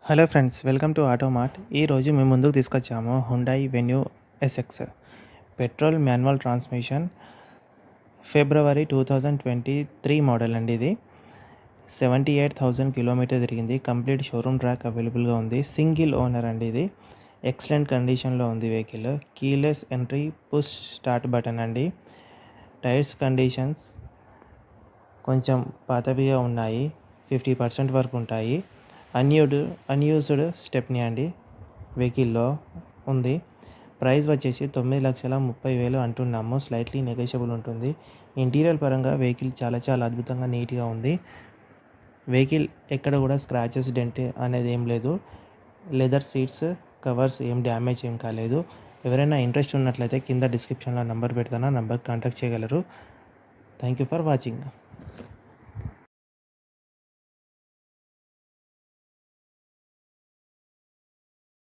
Hello friends, welcome to Automart. ఈరోజు మేము ముందుకు తీసుకొచ్చాము Hyundai Venue SX petrol manual transmission ఫిబ్రవరి 2023 మోడల్ అండి. ఇది 78,000 కిలోమీటర్ తిరిగింది. కంప్లీట్ షోరూమ్ ట్రాక్ అవైలబుల్గా ఉంది. సింగిల్ ఓనర్ అండి. ఇది ఎక్సలెంట్ కండిషన్లో ఉంది vehicle. Keyless entry, push start button అండి. టైర్స్ కండిషన్స్ కొంచెం పాతవిగా ఉన్నాయి, 50% వరకు ఉంటాయి. అన్యూజ్డ్ స్టెప్నీ అండి వెహికల్లో ఉంది. ప్రైస్ వచ్చేసి 9,30,000 అంటున్నాము. స్లైట్లీ నెగోషియబుల్ ఉంటుంది. ఇంటీరియర్ పరంగా వెహికల్ చాలా అద్భుతంగా నీట్గా ఉంది. వెహికల్ ఎక్కడ కూడా స్క్రాచెస్, డెంట్ అనేది ఏం లేదు. లెదర్ సీట్స్, కవర్స్ ఏం డ్యామేజ్ ఏం కాలేదు. ఎవరైనా ఇంట్రెస్ట్ ఉన్నట్లయితే కింద డిస్క్రిప్షన్లో నంబర్ పెడతాను, నంబర్ కాంటాక్ట్ చేయగలరు. Thank you for watching.